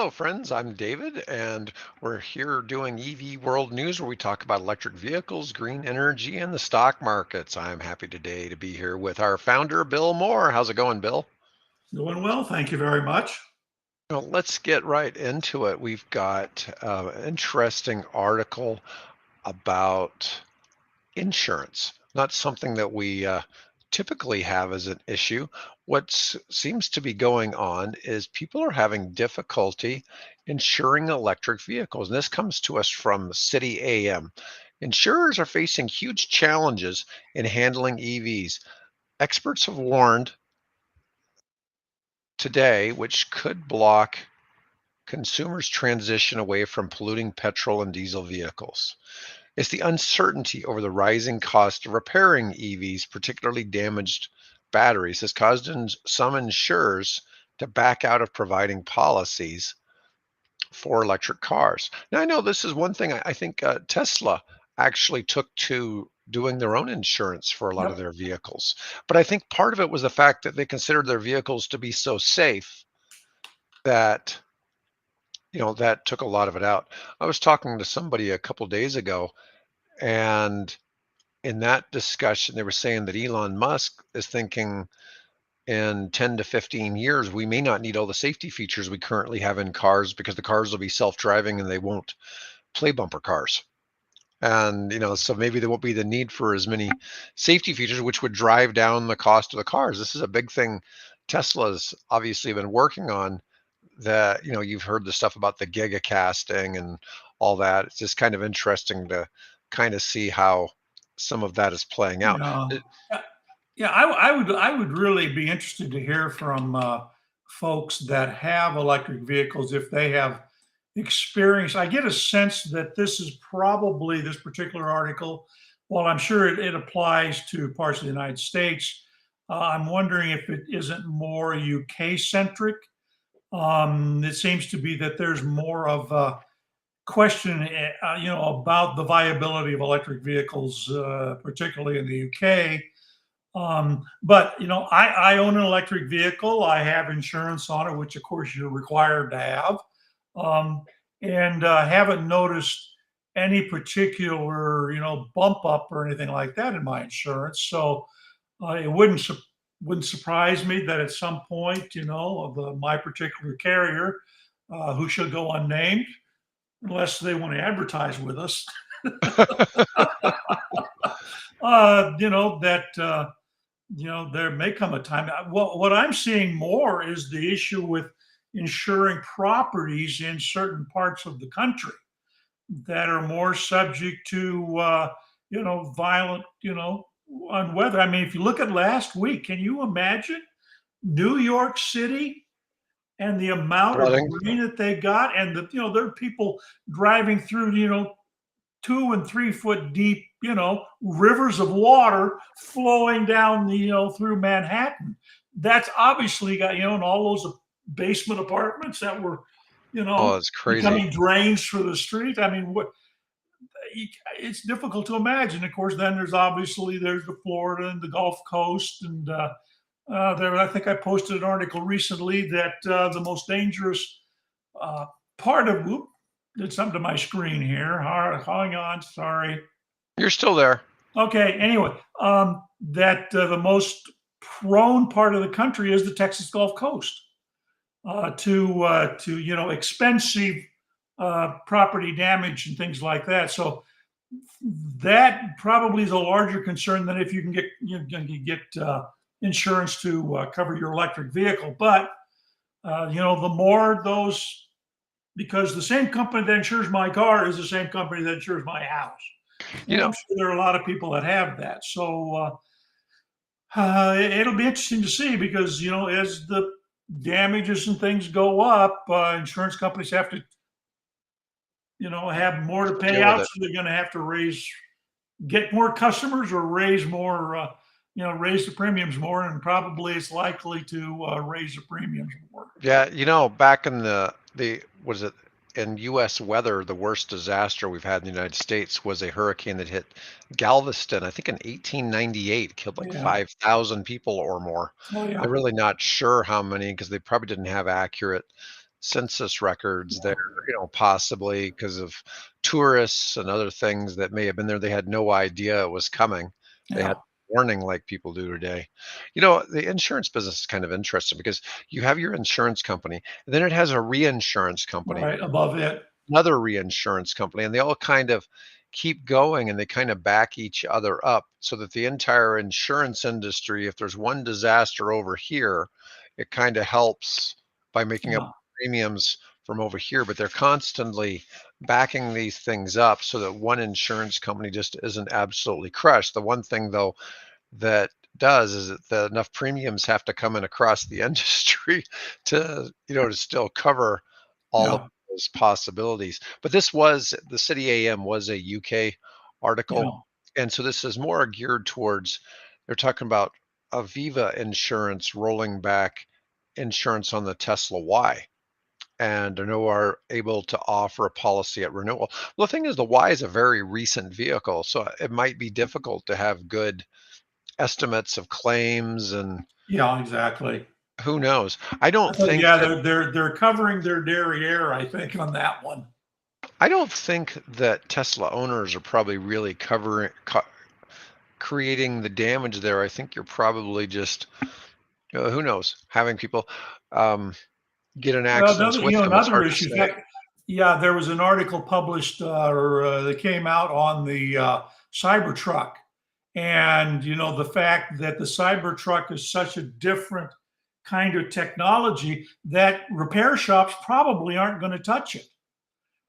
Hello, friends. I'm David, and we're here doing EV World News where we talk about electric vehicles, green energy, and the stock markets. I'm happy today to be here with our founder, Bill Moore. How's it going, Bill? Doing well, thank you very much. Well, let's get right into it. We've got an interesting article about insurance, not something that we typically have as an issue. What seems to be going on is people are having difficulty insuring electric vehicles. And this comes to us from City AM. Insurers are facing huge challenges in handling EVs. Experts have warned today, which could block consumers' transition away from polluting petrol and diesel vehicles. It's the uncertainty over the rising cost of repairing EVs, particularly damaged batteries, has caused some insurers to back out of providing policies for electric cars. Now, I know this is one thing I think Tesla actually took to doing their own insurance for a lot of Yep. their vehicles. But I think part of it was the fact that they considered their vehicles to be so safe that that took a lot of it out. I was talking to somebody a couple days ago, and in that discussion, they were saying that Elon Musk is thinking in 10 to 15 years, we may not need all the safety features we currently have in cars because the cars will be self-driving and they won't play bumper cars. And, so maybe there won't be the need for as many safety features, which would drive down the cost of the cars. This is a big thing Tesla's obviously been working on. That, you've heard the stuff about the giga casting and all that. It's just kind of interesting to kind of see how some of that is playing out. Yeah. Yeah, I would really be interested to hear from folks that have electric vehicles if they have experience. I get a sense that this is probably this particular article, while I'm sure it applies to parts of the United States, I'm wondering if it isn't more UK centric. It seems to be that there's more of a question, about the viability of electric vehicles, particularly in the UK. But I own an electric vehicle. I have insurance on it, which of course you're required to have, um, and haven't noticed any particular bump up or anything like that in my insurance. So it wouldn't surprise me that at some point, of my particular carrier, who shall go unnamed, unless they want to advertise with us, that there may come a time. What I'm seeing more is the issue with insuring properties in certain parts of the country that are more subject to, violent, on weather. I mean, if you look at last week, can you imagine New York City and the amount of Flooding. rain that they got, and there are people driving through, 2 and 3 foot deep, rivers of water flowing down through Manhattan. That's obviously got, and all those basement apartments that were, Oh, it's crazy. becoming drains for the street. I mean, it's difficult to imagine. Of course, then there's the Florida and the Gulf Coast, and there. I think I posted an article recently that the most dangerous part of. Whoop, did something to my screen here. All right, hang on. Sorry. You're still there. Okay. Anyway, that the most prone part of the country is the Texas Gulf Coast to expensive property damage and things like that. So that probably is a larger concern than if you can get insurance to cover your electric vehicle. But the more those, because the same company that insures my car is the same company that insures my house, You and I'm know, sure there are a lot of people that have that. So it'll be interesting to see because as the damages and things go up, insurance companies have to have more to pay deal with out, it. so they're going to have to get more customers or raise more, raise the premiums more, and probably it's likely to raise the premiums more. Yeah, back in the was it in U.S. weather, the worst disaster we've had in the United States was a hurricane that hit Galveston, I think in 1898, killed like Yeah. 5,000 people or more. Oh They're yeah. really not sure how many because they probably didn't have accurate census records there, Yeah. possibly because of tourists and other things that may have been there. They had no idea it was coming. They had Yeah. warning like people do today. The insurance business is kind of interesting because you have your insurance company, and then it has a reinsurance company, Right above it. another reinsurance company, and they all kind of keep going and they kind of back each other up so that the entire insurance industry, if there's one disaster over here, it kind of helps by making up Yeah. premiums from over here, but they're constantly backing these things up so that one insurance company just isn't absolutely crushed. The one thing though that does is that enough premiums have to come in across the industry to still cover all of Yeah. those possibilities. But this was the City AM was a UK article, Yeah. and so this is more geared towards they're talking about Aviva Insurance rolling back insurance on the Tesla Y. And I know are able to offer a policy at renewal. Well, the thing is, the Y is a very recent vehicle, so it might be difficult to have good estimates of claims and Yeah, exactly. who knows. I don't I thought, think yeah, that they're covering their derriere, I think, on that one. I don't think that Tesla owners are probably really creating the damage there. I think you're probably just who knows, having people um, get in Well, accidents with them. It's another hard to issue. In say. fact, yeah, there was an article published that came out on the Cybertruck, and the fact that the Cybertruck is such a different kind of technology that repair shops probably aren't going to touch it.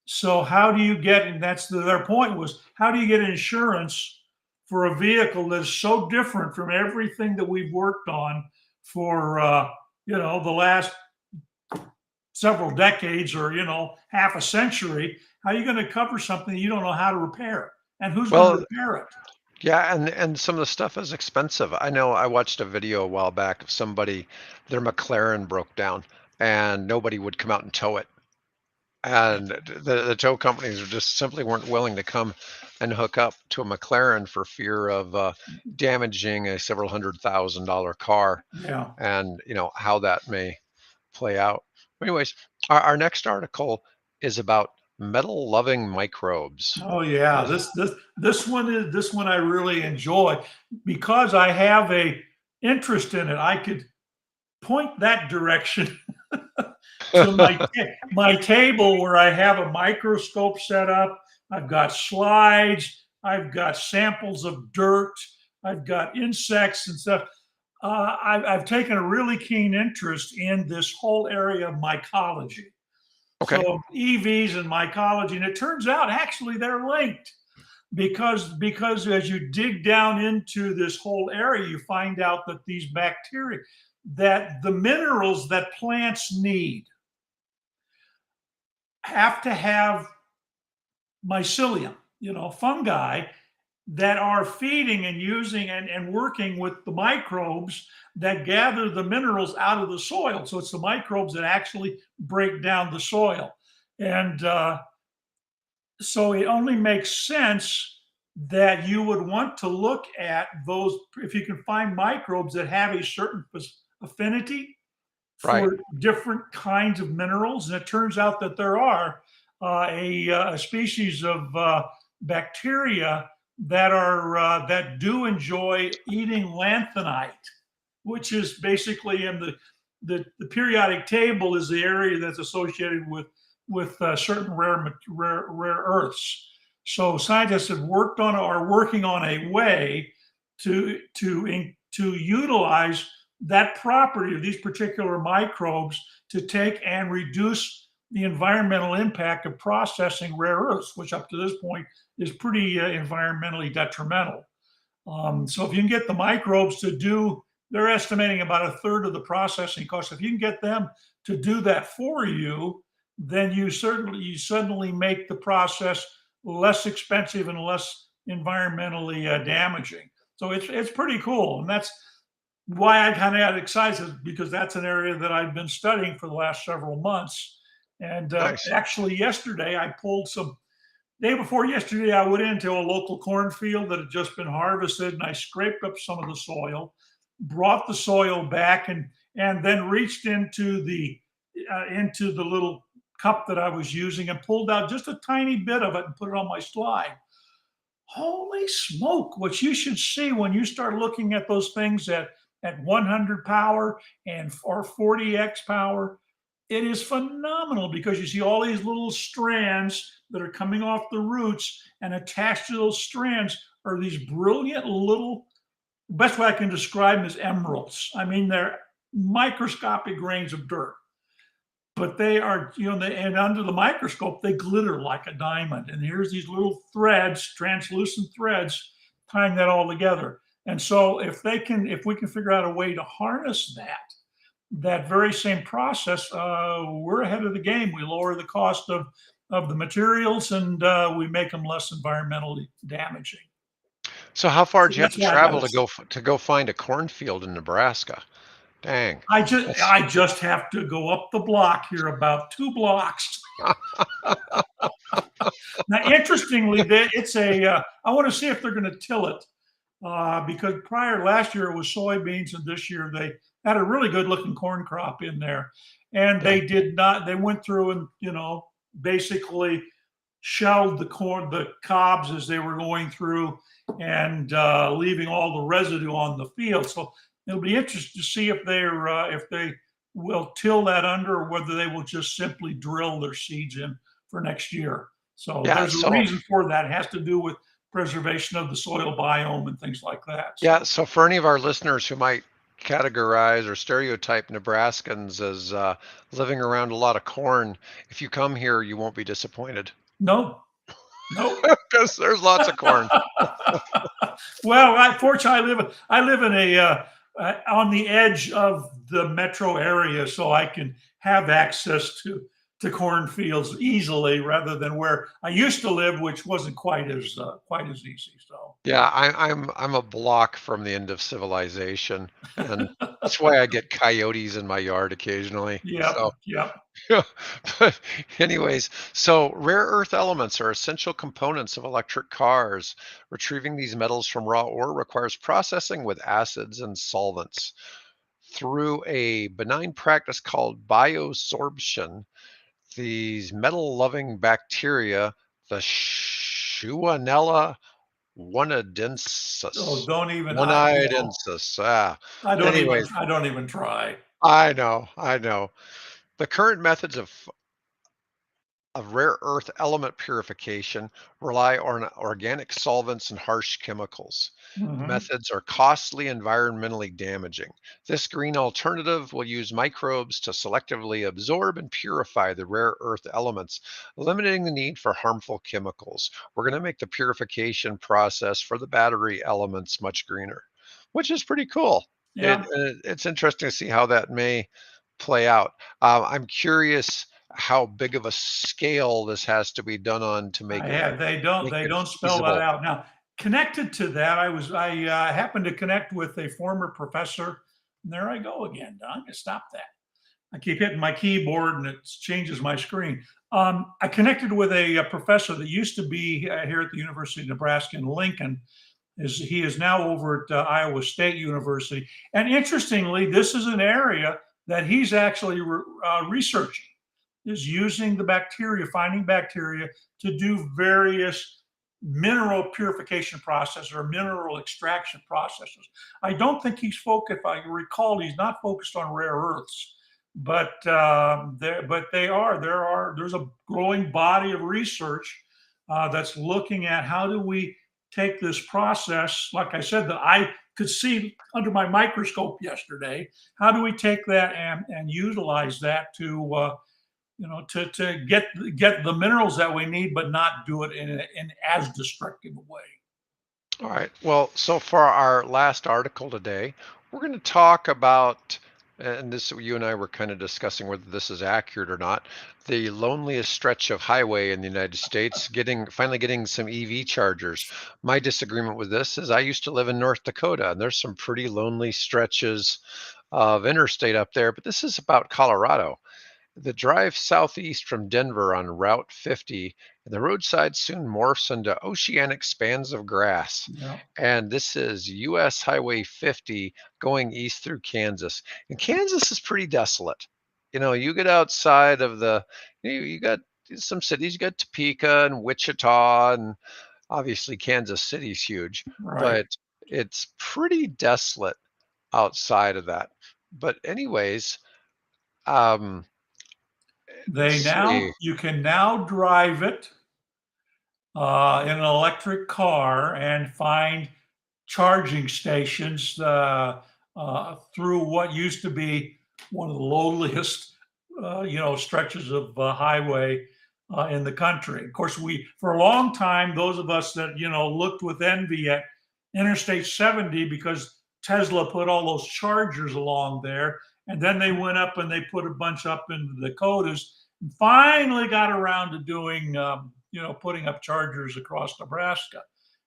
So how do you get, and that's their point was, how do you get insurance for a vehicle that is so different from everything that we've worked on for, the last several decades or, half a century? How are you going to cover something you don't know how to repair? And who's going to Well, repair it? yeah, and some of the stuff is expensive. I know I watched a video a while back of somebody, their McLaren broke down and nobody would come out and tow it. And the tow companies just simply weren't willing to come and hook up to a McLaren for fear of damaging a several $100,000 car, Yeah. and how that may play out. Anyways, our next article is about metal loving microbes. Oh yeah, this one I really enjoy because I have a interest in it. I could point that direction to my table where I have a microscope set up. I've got slides. I've got samples of dirt. I've got insects and stuff. I've taken a really keen interest in this whole area of mycology. Okay. So EVs and mycology, and it turns out actually they're linked because as you dig down into this whole area, you find out that these bacteria, that the minerals that plants need have to have mycelium, fungi that are feeding and using and working with the microbes that gather the minerals out of the soil. So it's the microbes that actually break down the soil. And so it only makes sense that you would want to look at those if you can find microbes that have a certain affinity Right. for different kinds of minerals. And it turns out that there are a species of bacteria that do enjoy eating lanthanite, which is basically in the periodic table is the area that's associated with certain rare earths. So scientists have are working on a way to utilize that property of these particular microbes to take and reduce the environmental impact of processing rare earths, which up to this point is pretty environmentally detrimental. So if you can get the microbes to do, they're estimating about a third of the processing cost. If you can get them to do that for you, then you suddenly make the process less expensive and less environmentally damaging. So it's pretty cool, and that's why I kind of got excited because that's an area that I've been studying for the last several months. And Nice. actually, yesterday I pulled some. Day before yesterday, I went into a local cornfield that had just been harvested, and I scraped up some of the soil, brought the soil back, and then reached into into the little cup that I was using and pulled out just a tiny bit of it and put it on my slide. Holy smoke, what you should see when you start looking at those things at 100 power and or 40x power, it is phenomenal because you see all these little strands that are coming off the roots, and attached to those strands are these brilliant little, best way I can describe them is emeralds. I mean, they're microscopic grains of dirt, but they are, and under the microscope, they glitter like a diamond. And here's these little threads, translucent threads, tying that all together. And so if we can figure out a way to harness that very same process, we're ahead of the game. We lower the cost of the materials, and we make them less environmentally damaging. So how far So do you have that's to why I got travel it. to go find a cornfield in Nebraska? Dang. That's I just have to go up the block here about 2 blocks. Now, interestingly, it's I want to see if they're going to till it, because last year it was soybeans, and this year they had a really good looking corn crop in there, and yeah. they did not. They went through and basically shelled the corn, the cobs as they were going through, and leaving all the residue on the field. So it'll be interesting to see if they will till that under, or whether they will just simply drill their seeds in for next year. So Yeah, there's a so reason for that. It has to do with preservation of the soil biome and things like that. yeah, So so for any of our listeners who might categorize or stereotype Nebraskans as living around a lot of corn, if you come here, you won't be disappointed no, no. because there's lots of corn. Well, fortunately, I live in on the edge of the metro area, so I can have access to cornfields easily, rather than where I used to live, which wasn't quite as easy. So, Yeah, I'm a block from the end of civilization, and that's why I get coyotes in my yard occasionally. yep, So yep. yeah, but anyways, so rare earth elements are essential components of electric cars. Retrieving these metals from raw ore requires processing with acids and solvents. Through a benign practice called biosorption, these metal-loving bacteria, the Schuanella Oh, onedensis, don't even oneidensis. Anyways, I don't even try. I know. The current methods of rare earth element purification rely on organic solvents and harsh chemicals. The Hmm. methods are costly and environmentally damaging. This green alternative will use microbes to selectively absorb and purify the rare earth elements, eliminating the need for harmful chemicals. We're going to make the purification process for the battery elements much greener, which is pretty cool. Yeah, It's interesting to see how that may play out. I'm curious how big of a scale this has to be done on to make they it don't spell that feasible. out. Now, connected to that, I happened to connect with a former professor. And there I go again. I'm gonna stop that. I keep hitting my keyboard and it changes my screen. I connected with a professor that used to be here at the University of Nebraska in Lincoln. He is now over at Iowa State University. And interestingly, this is an area that he's actually researching, is using the bacteria, finding bacteria to do various mineral purification processes or mineral extraction processes. I don't think he's focused, if I recall, he's not focused on rare earths, but there's a growing body of research that's looking at how do we take this process, like I said, that I could see under my microscope yesterday. How do we take that and utilize that to get the minerals that we need, but not do it in as destructive a way. All right. Well, so for our last article today, we're going to talk about, and this you and I were kind of discussing whether this is accurate or not, the loneliest stretch of highway in the United States, finally getting some EV chargers. My disagreement with this is I used to live in North Dakota, and there's some pretty lonely stretches of interstate up there, but this is about Colorado. The drive southeast from Denver on Route 50, and the roadside soon morphs into oceanic spans of grass. Yeah. And this is US Highway 50 going east through Kansas. And Kansas is pretty desolate. you get outside of you got some cities, you got Topeka and Wichita, and obviously Kansas City's huge, Right. but it's pretty desolate outside of that. But anyways, um, let's see. You can now drive it in an electric car and find charging stations through what used to be one of the loneliest, stretches of highway in the country. Of course, we for a long time, those of us that looked with envy at Interstate 70 because Tesla put all those chargers along there, and then they went up and they put a bunch up in the Dakotas, and finally got around to doing, putting up chargers across Nebraska.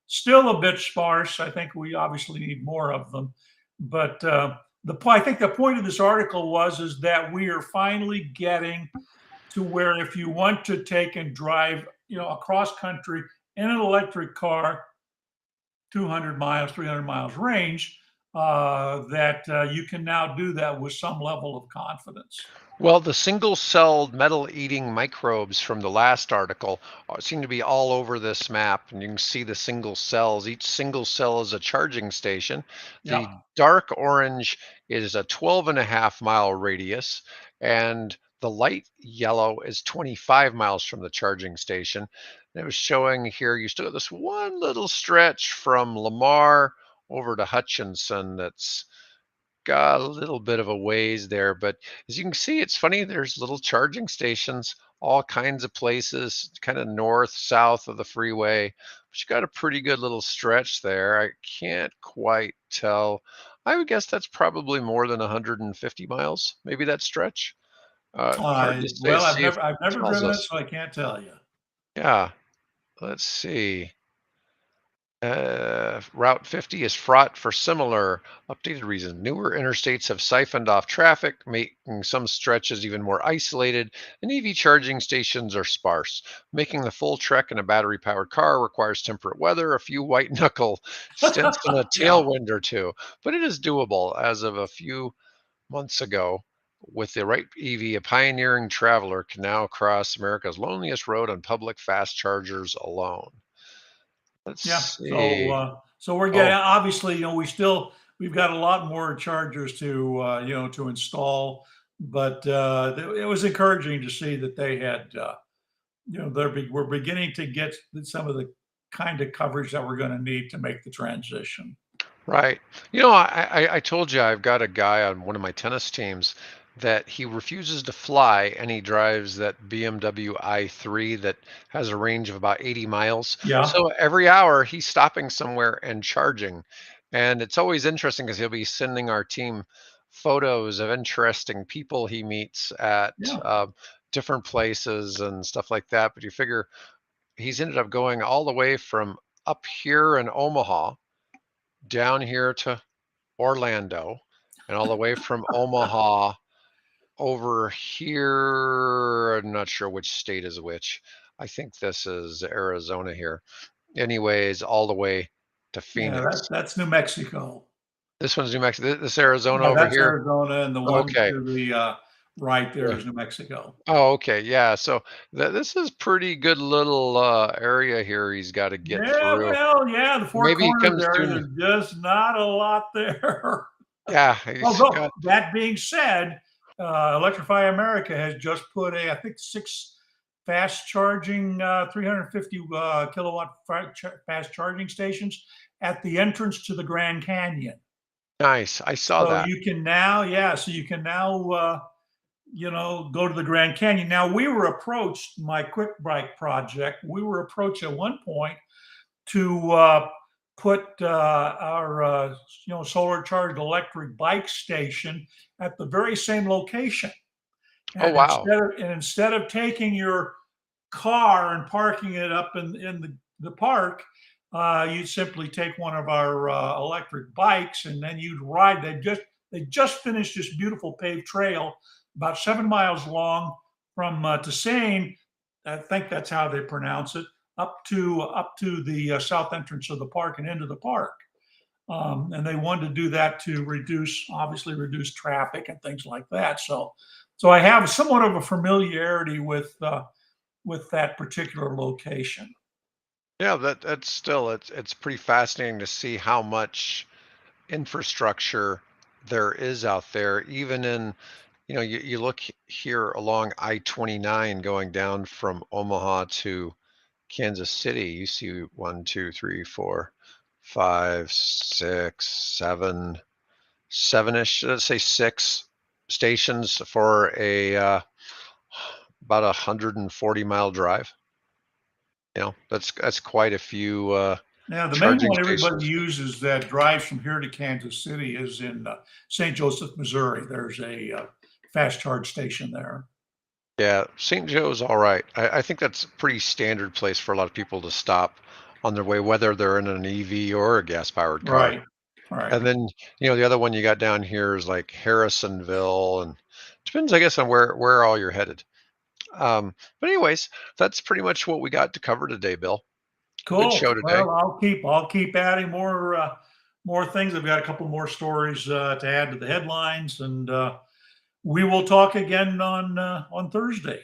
Still a bit sparse. I think we obviously need more of them. But I think the point of this article was is that we are finally getting to where if you want to take and drive, across country in an electric car, 200 miles, 300 miles range, that you can now do that with some level of confidence. Well, the single-celled metal-eating microbes from the last article seem to be all over this map, and you can see the single cells. Each single cell is a charging station. Yeah. The dark orange is a 12.5 mile radius, and the light yellow is 25 miles from the charging station. And it was showing here you still got this one little stretch from Lamar over to Hutchinson that's got a little bit of a ways there, but as you can see, it's funny. There's little charging stations, all kinds of places, kind of north, south of the freeway. But you got a pretty good little stretch there. I can't quite tell. I would guess that's probably more than 150 miles, maybe that stretch. Hard to say. Well, See if I've it never tells driven it, us. so I can't tell you. Yeah, let's see. Route 50 is fraught for similar updated reasons. Newer interstates have siphoned off traffic, making some stretches even more isolated, and EV charging stations are sparse. Making the full trek in a battery powered car requires temperate weather, a few white knuckle stints, and a Yeah. tailwind or two, but it is doable as of a few months ago. With the right EV, a pioneering traveler can now cross America's loneliest road on public fast chargers alone. Let's Yeah. see. So we're getting, Oh, obviously, we've got a lot more chargers to, to install, but it was encouraging to see that they had, we're beginning to get some of the kind of coverage that we're going to need to make the transition. right. I told you I've got a guy on one of my tennis teams that he refuses to fly and he drives that BMW i3 that has a range of about 80 miles. Yeah. So every hour he's stopping somewhere and charging. And it's always interesting because he'll be sending our team photos of interesting people he meets at Yeah. different places and stuff like that. But you figure he's ended up going all the way from up here in Omaha down here to Orlando, and all the way from Omaha over here. I'm not sure which state is which. I think this is Arizona here. Anyways, all the way to Yeah. Phoenix. That's New Mexico. This one's New Mexico. This Arizona Yeah. over That's here. Arizona. And the one Okay. to the right there Yeah. is New Mexico. Oh, okay. Yeah. So this is pretty good little area here he's got to get Yeah, through. well, yeah, the Four Maybe he Corners comes area, through. there's just not a lot there. Yeah, he's Although got. that being said, Electrify America has just put I think 6 fast charging, 350 kilowatt fast charging stations at the entrance to the Grand Canyon. Nice. I saw So that. you can now, yeah, so you can now, go to the Grand Canyon. Now we were approached, my quick bike project, we were approached at one point to put our solar charged electric bike station at the very same location. Oh, And wow. instead of taking your car and parking it up in the park, you'd simply take one of our electric bikes and then you'd ride. They just finished this beautiful paved trail about 7 miles long from Tusain. I think that's how they pronounce it, up to the south entrance of the park and into the park. And they wanted to do that to obviously reduce traffic and things like that. So I have somewhat of a familiarity with that particular location. Yeah, that's still it's pretty fascinating to see how much infrastructure there is out there, even in, you look here along I-29 going down from Omaha to Kansas City, you see one, two, three, four, five, six, seven-ish, let's say six stations for a about 140-mile drive. That's quite a few Now, the main charging one everybody stations. uses that drives from here to Kansas City is in St. Joseph, Missouri. There's a fast charge station there. Yeah, St. Joe's all right. I think that's a pretty standard place for a lot of people to stop on their way, whether they're in an EV or a gas-powered car. Right, right. And then, the other one you got down here is like Harrisonville, and depends, I guess, on where all you're headed. But anyways, that's pretty much what we got to cover today, Bill. Good Cool. show today. Well, I'll keep adding more things. I've got a couple more stories to add to the headlines, and we will talk again on Thursday.